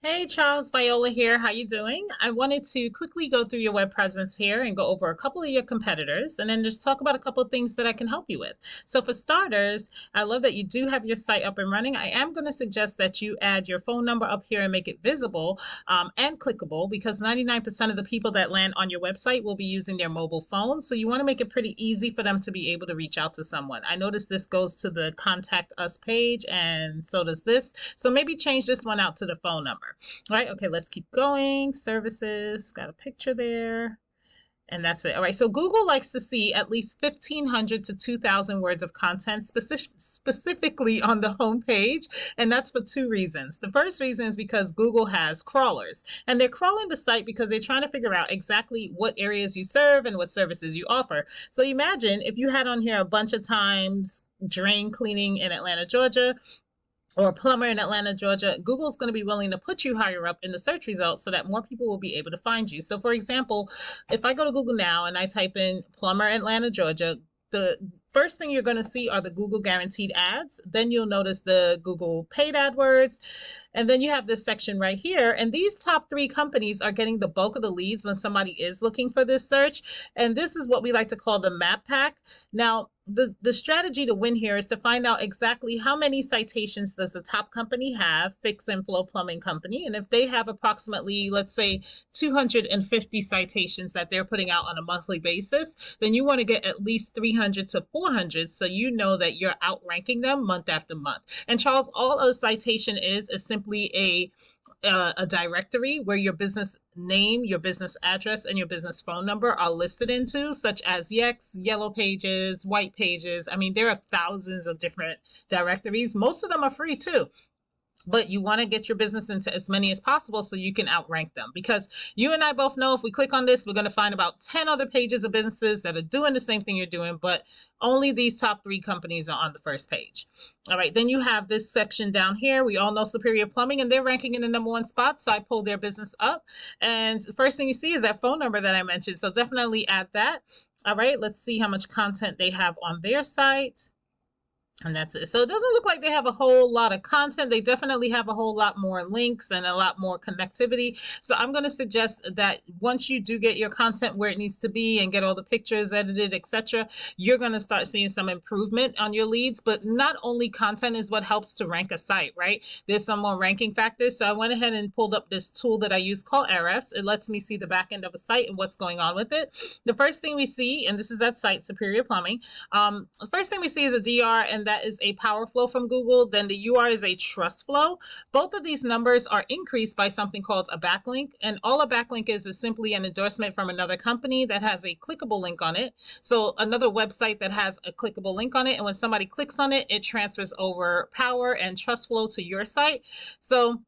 Hey Charles, Viola here. How you doing? I wanted to quickly go through your web presence here and go over a couple of your competitors and then just talk about a couple of things that I can help you with. So for starters, I love that you do have your site up and running. I am going to suggest that you add your phone number up here and make it visible and clickable because 99% of the people that land on your website will be using their mobile phone. So you want to make it pretty easy for them to be able to reach out to someone. I noticed this goes to the contact us page and so does this. So maybe change this one out to the phone number. All right, okay, let's keep going. Services, got a picture there. And that's it. All right, so Google likes to see at least 1,500 to 2,000 words of content specifically on the home page, and that's for two reasons. The first reason is because Google has crawlers, and they're crawling the site because they're trying to figure out exactly what areas you serve and what services you offer. So imagine if you had on here a bunch of times drain cleaning in Atlanta, Georgia, or a plumber in Atlanta, Georgia, Google's going to be willing to put you higher up in the search results so that more people will be able to find you. So for example, if I go to Google now and I type in plumber Atlanta, Georgia, the first thing you're going to see are the Google guaranteed ads. Then you'll notice the Google paid AdWords. And then you have this section right here. And these top three companies are getting the bulk of the leads when somebody is looking for this search. And this is what we like to call the map pack. Now, the strategy to win here is to find out exactly how many citations does the top company have, Fix and Flow Plumbing Company. And if they have approximately, let's say, 250 citations that they're putting out on a monthly basis, then you want to get at least 300 to 400 so you know that you're outranking them month after month. And Charles, all a citation is simply a directory where your business name, your business address, and your business phone number are listed into, such as Yext, Yellow Pages, White Pages. I mean, there are thousands of different directories. Most of them are free too. But you want to get your business into as many as possible so you can outrank them. Because you and I both know if we click on this, we're going to find about 10 other pages of businesses that are doing the same thing you're doing, but only these top three companies are on the first page. All right, then you have this section down here. We all know Superior Plumbing, and they're ranking in the #1 spot, so I pulled their business up. And the first thing you see is that phone number that I mentioned, so definitely add that. All right, let's see how much content they have on their site. And that's it. So it doesn't look like they have a whole lot of content. They definitely have a whole lot more links and a lot more connectivity. So I'm going to suggest that once you do get your content where it needs to be and get all the pictures edited, etc., you're going to start seeing some improvement on your leads. But not only content is what helps to rank a site, right? There's some more ranking factors. So I went ahead and pulled up this tool that I use called Ahrefs. It lets me see the back end of a site and what's going on with it. The first thing we see, and this is that site, Superior Plumbing, the first thing we see is a DR, and that is a power flow from Google. Then the UR is a trust flow. Both of these numbers are increased by something called a backlink. And all a backlink is simply an endorsement from another company that has a clickable link on it. So another website that has a clickable link on it. And when somebody clicks on it, it transfers over power and trust flow to your site. So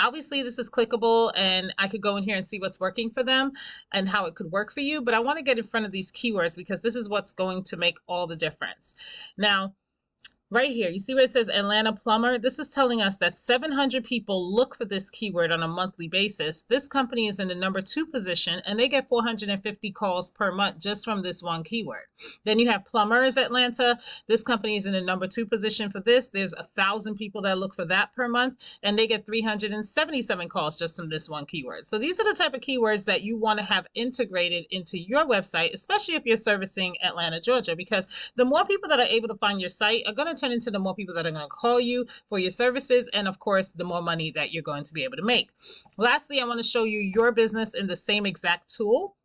obviously, this is clickable, and I could go in here and see what's working for them and how it could work for you. But I want to get in front of these keywords because this is what's going to make all the difference. Now, right here, you see where it says Atlanta Plumber? This is telling us that 700 people look for this keyword on a monthly basis. This company is in the #2 position, and they get 450 calls per month just from this one keyword. Then you have Plumbers Atlanta. This company is in the #2 position for this. There's 1,000 people that look for that per month, and they get 377 calls just from this one keyword. So these are the type of keywords that you want to have integrated into your website, especially if you're servicing Atlanta, Georgia, because the more people that are able to find your site are going to turn into the more people that are going to call you for your services, and of course the more money that you're going to be able to make. Lastly, I want to show you your business in the same exact tool.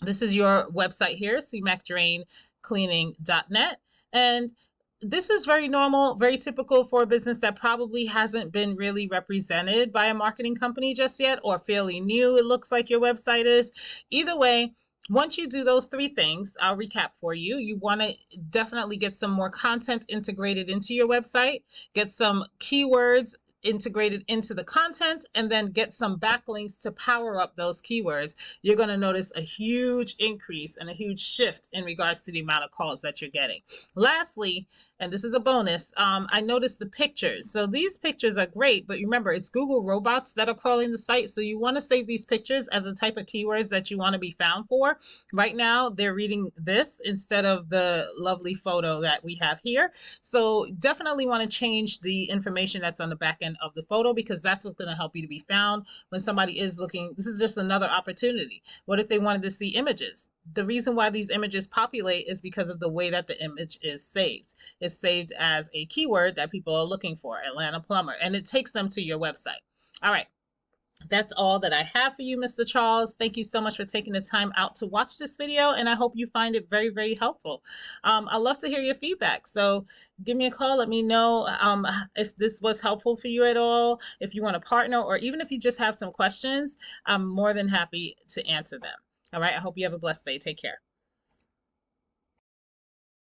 This is your website here, cmacdraincleaning.net, and this is very normal, very typical for a business that probably hasn't been really represented by a marketing company just yet, or fairly new, it looks like your website is. Either way, once you do those three things, I'll recap for you. You want to definitely get some more content integrated into your website, get some keywords integrated into the content, and then get some backlinks to power up those keywords. You're going to notice a huge increase and a huge shift in regards to the amount of calls that you're getting. Lastly, and this is a bonus, I noticed the pictures. So these pictures are great, but remember, it's Google robots that are crawling the site. So you want to save these pictures as a type of keywords that you want to be found for. Right now, they're reading this instead of the lovely photo that we have here. So definitely want to change the information that's on the back end content of the photo, because that's what's going to help you to be found when somebody is looking. This is just another opportunity. What if they wanted to see images? The reason why these images populate is because of the way that the image is saved. It's saved as a keyword that people are looking for, Atlanta plumber, and it takes them to your website. All right. That's all that I have for you, Mr. Charles. Thank you so much for taking the time out to watch this video, and I hope you find it very, very helpful. I'd love to hear your feedback. So give me a call. Let me know if this was helpful for you at all. If you want to partner, or even if you just have some questions, I'm more than happy to answer them. All right. I hope you have a blessed day. Take care.